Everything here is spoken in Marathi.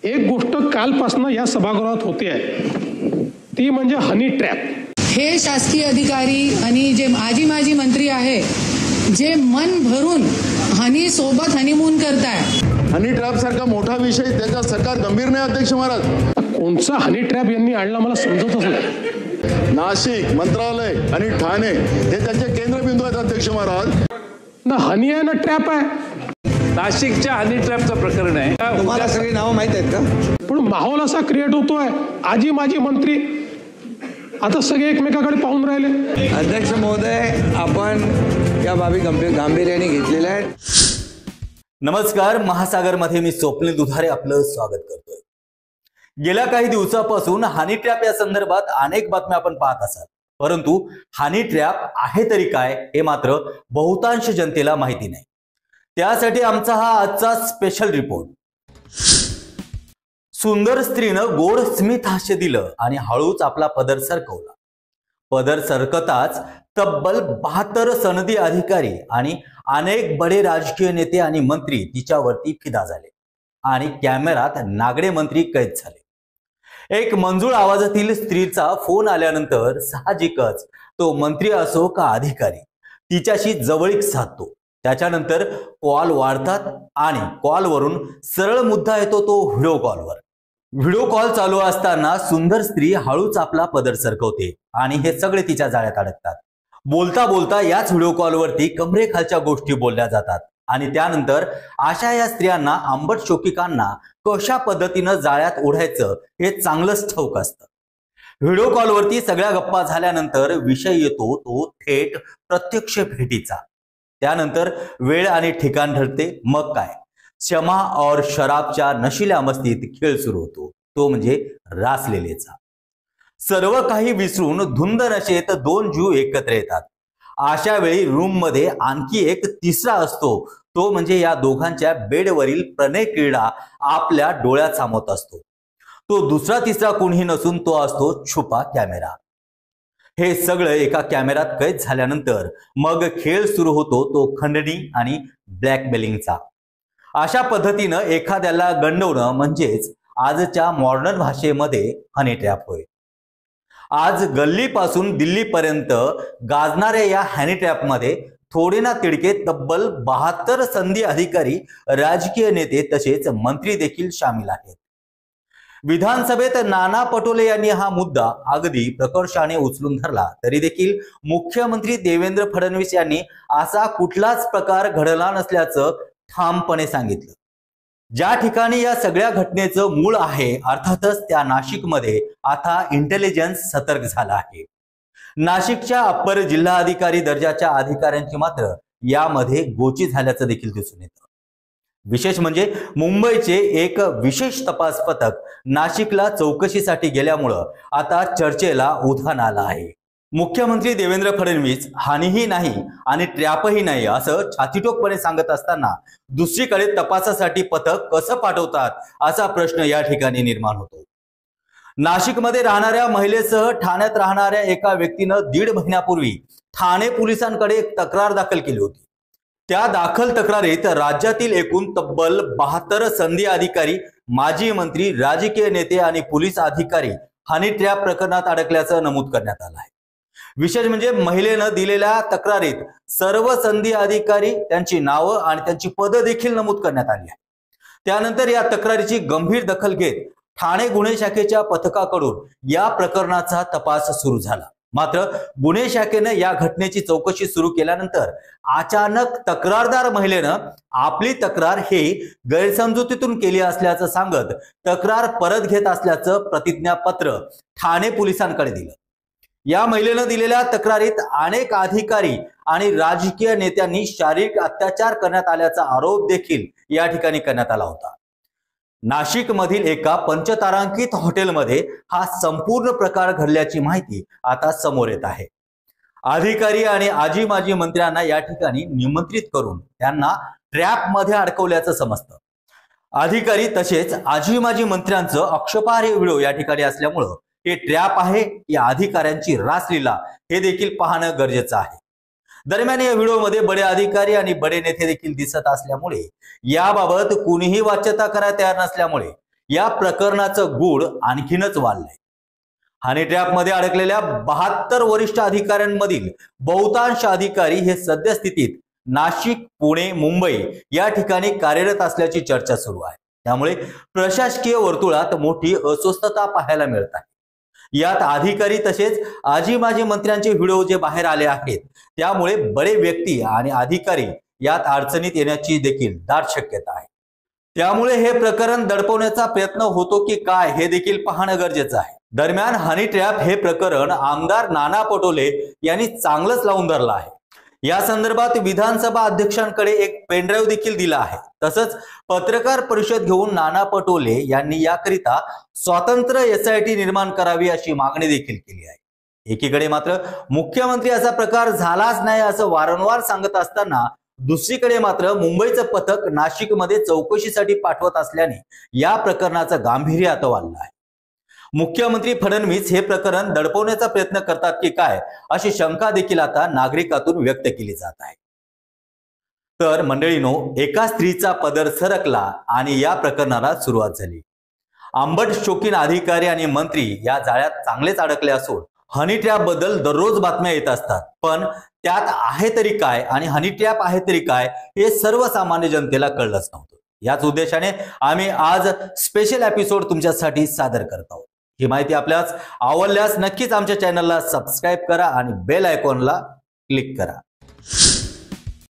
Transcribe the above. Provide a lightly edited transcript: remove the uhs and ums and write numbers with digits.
एक गोष्ट कालपासून या सभागृहात होते आहे ती म्हणजे हनी ट्रॅप। हे शासकीय अधिकारी आणि जे माजी मंत्री आहे जे मन भरून हनी सोबत हनीमून करताय। हनी ट्रॅप सारखा मोठा विषय त्याचा सरकार गंभीर नाही अध्यक्ष महाराज। कोणचा हनी ट्रॅप यांनी आणला मला समजतच नाही। नाशिक, मंत्रालय आणि ठाणे हे त्याचे केंद्रबिंदू आहेत अध्यक्ष महाराज। ना हनी आहे ना ट्रॅप आहे। नाशिकच्या हनी ट्रॅपचं प्रकरण आहे। तुम्हाला सगळी नावं माहित आहेत का? पण माहोल असा क्रिएट होतोय, माजी मंत्री आता सगळे एकमेकाकडे पाहून राहिले। अध्यक्ष महोदय, आपण या बाबी गांभीर्याने घेतलेल्या आहेत। नमस्कार, महासागरमध्ये मी स्वप्नील दुधारे आपलं स्वागत करतोय। गेल्या काही दिवसापासून हनी ट्रॅप या संदर्भात अनेक बातम्या आपण पाहत असाल, परंतु हनी ट्रॅप आहे तरी काय हे मात्र बहुतांश जनतेला माहिती नाही। त्यासाठी आमचा हा आजचा स्पेशल रिपोर्ट। सुंदर स्त्रीनं गोड स्मित हास्य दिलं आणि हळूच आपला पदर सरकवला। पदर सरकताच तब्बल 72 सनदी अधिकारी आणि अनेक बडे राजकीय नेते आणि मंत्री तिच्यावरती फिदा झाले आणि कॅमेरात नागडे मंत्री कैद झाले। एक मंजूळ आवाजातील स्त्रीचा फोन आल्यानंतर साहजिकच तो मंत्री असो का अधिकारी तिच्याशी जवळीक साधतो। त्याच्यानंतर कॉल वाढतात आणि कॉलवरून सरळ मुद्दा येतो तो व्हिडिओ कॉलवर। व्हिडिओ कॉल चालू असताना सुंदर स्त्री हळूच आपला पदर सरकवते आणि हे सगळे तिच्या जाळ्यात अडकतात। बोलता बोलता याच व्हिडिओ कॉलवरती कमरेखालच्या गोष्टी बोलल्या जातात आणि त्यानंतर अशा या स्त्रियांना आंबट शोकिकांना कशा पद्धतीनं जाळ्यात ओढायचं हे चांगलंच ठाऊक असतं। व्हिडिओ कॉलवरती सगळ्या गप्पा झाल्यानंतर विषय येतो तो थेट प्रत्यक्ष भेटीचा। त्यानंतर वेळ आणि ठिकाण ठरते। मग काय, क्षमा और शराबच्या नशिल्या मस्तीत खेळ सुरू होतो, तो म्हणजे रासलीलेचा। सर्व काही विसरून धुंद नशेत दोन जीव एकत्र येतात। अशा वेळी रूम मध्ये आणखी एक तिसरा असतो, तो म्हणजे या दोघांच्या बेडवरील प्रणय क्रीडा आपल्या डोळ्यासमोर असतो। तो दुसरा तिसरा कोणीही नसून तो असतो छुपा कॅमेरा। हे सगळं एका कॅमेऱ्यात कैद झाल्यानंतर मग खेळ सुरू होतो तो खंडणी आणि ब्लॅकमेलिंगचा। अशा पद्धतीनं एखाद्याला गंडवणं म्हणजेच आजच्या मॉडर्न भाषेमध्ये हनी ट्रॅप होय। आज गल्लीपासून दिल्लीपर्यंत गाजणाऱ्या या हनी ट्रॅपमध्ये थोडे ना तिडके तब्बल 72 सनदी अधिकारी, राजकीय नेते तसेच मंत्री देखील सामील आहेत। विधानसभेत नाना पटोले यांनी हा मुद्दा अगदी प्रकर्षाने उचलून धरला तरी देखील मुख्यमंत्री देवेंद्र फडणवीस यांनी असा कुठलाच प्रकार घडला नसल्याचं ठामपणे सांगितलं। ज्या ठिकाणी या सगळ्या घटनेचं मूळ आहे अर्थातच त्या नाशिकमध्ये आता इंटेलिजन्स सतर्क झाला आहे। नाशिकच्या अप्पर जिल्हाधिकारी दर्जाच्या अधिकाऱ्यांची मात्र यामध्ये गोची झाल्याचं देखील दिसून येतं। विशेष म्हणजे मुंबईचे एक विशेष तपास पथक नाशिकला चौकशीसाठी गेल्यामुळं आता चर्चेला उधाण आलं आहे। मुख्यमंत्री देवेंद्र फडणवीस हानीही नाही आणि ट्रॅपही नाही असं छातीटोकपणे सांगत असताना दुसरीकडे तपासासाठी पथक कसं पाठवतात असा प्रश्न या ठिकाणी निर्माण होतो। नाशिकमध्ये राहणाऱ्या महिलेसह ठाण्यात राहणाऱ्या एका व्यक्तीनं 1.5 महिन्यापूर्वी ठाणे पोलिसांकडे एक तक्रार दाखल केली होती। त्या दाखल तक्रारीत राज्यातील एकूण तब्बल 72 सनदी अधिकारी, माजी मंत्री, राजकीय नेते आणि पोलीस अधिकारी हनी ट्रॅप प्रकरणात अडकल्याचं नमूद करण्यात आलं आहे। विशेष म्हणजे महिलेनं दिलेल्या तक्रारीत सर्व सनदी अधिकारी, त्यांची नावं आणि त्यांची पदं देखील नमूद करण्यात आली आहे। त्यानंतर या तक्रारीची गंभीर दखल घेत ठाणे गुन्हे शाखेच्या पथकाकडून या प्रकरणाचा तपास सुरू झाला। मात्र गुन्हे शाखेनं या घटनेची चौकशी सुरू केल्यानंतर अचानक तक्रारदार महिलेनं आपली तक्रार ही गैरसमजुतीतून केली असल्याचं सांगत तक्रार परत घेत असल्याचं प्रतिज्ञापत्र ठाणे पोलिसांकडे दिलं। या महिलेनं दिलेल्या तक्रारीत अनेक अधिकारी आणि राजकीय नेत्यांनी शारीरिक अत्याचार करण्यात आल्याचा आरोप देखील या ठिकाणी करण्यात आला होता। नाशिक मधील एका पंचतारांकित हॉटेलमध्ये हा संपूर्ण प्रकार घडल्याची माहिती आता समोर येत आहे। अधिकारी आणि माजी मंत्र्यांना या ठिकाणी निमंत्रित करून त्यांना ट्रॅप मध्ये अडकवल्याचं समजतं। अधिकारी तसेच माजी मंत्र्यांचं आक्षेपार्ह व्हिडिओ या ठिकाणी असल्यामुळं हे ट्रॅप आहे या अधिकाऱ्यांची रासलीला हे देखील पाहणं गरजेचं आहे। दरम्यान या व्हिडिओमध्ये बडे अधिकारी आणि बडे नेते देखील दिसत असल्यामुळे याबाबत कुणीही वाच्यता करायला तयार नसल्यामुळे या प्रकरणाचं गूढ आणखीनच वाढलंय. हनी ट्रॅपमध्ये अडकलेल्या 72 वरिष्ठ अधिकाऱ्यांमधील बहुतांश अधिकारी हे सद्यस्थितीत नाशिक, पुणे, मुंबई या ठिकाणी कार्यरत असल्याची चर्चा सुरू आहे. त्यामुळे प्रशासकीय वर्तुळात मोठी अस्वस्थता पाहायला मिळत आहे. यात अधिकारी तसेच आजी माजी मंत्र्यांचे व्हिडिओ जे बाहेर आले आहेत, त्यामुळे बडे व्यक्ती आणि अधिकारी यात अडचणीत येण्याची देखील दाट शक्यता आहे. त्यामुळे हे प्रकरण दडपवण्याचा प्रयत्न होतो की काय हे देखील पाहणं गरजेचं आहे. दरम्यान हनी ट्रॅप हे प्रकरण आमदार नाना पटोले यांनी चांगलंच लावून धरलं आहे. या संदर्भात विधानसभा अध्यक्षांकडे एक पेनड्राईव्ह देखील दिला आहे. तसंच पत्रकार परिषद घेऊन नाना पटोले यांनी याकरिता स्वतंत्र SIT निर्माण करावी अशी मागणी देखील केली आहे. एकीकडे मात्र मुख्यमंत्री असा प्रकार झालाच नाही असं वारंवार सांगत असताना दुसरीकडे मात्र मुंबईचं पथक नाशिकमध्ये चौकशीसाठी पाठवत असल्याने या प्रकरणाचं गांभीर्य आता वाढलं आहे. मुख्यमंत्री फडणवीस हे प्रकरण दडपवण्याचा प्रयत्न करतात की काय अशी शंका देखील आता नागरिकातून व्यक्त केली जात आहे. तर मंडळीनो, एका स्त्रीचा पदर सरकला आणि या प्रकरणाला सुरुवात झाली. आंबट शौकीन अधिकारी आणि मंत्री या जाळ्यात चांगलेच अडकले असून हनी ट्रॅप बद्दल दररोज बातम्या येत असतात. पण त्यात आहे तरी काय आणि हनी ट्रॅप आहे तरी काय हे सर्वसामान्य जनतेला कळलंच नव्हतं. याच उद्देशाने आम्ही आज स्पेशल एपिसोड तुमच्यासाठी सादर करत आहोत. ही माहिती आपल्यास आवडल्यास नक्कीच आमच्या चॅनलला सबस्क्राईब करा आणि बेल आयकॉनला क्लिक करा.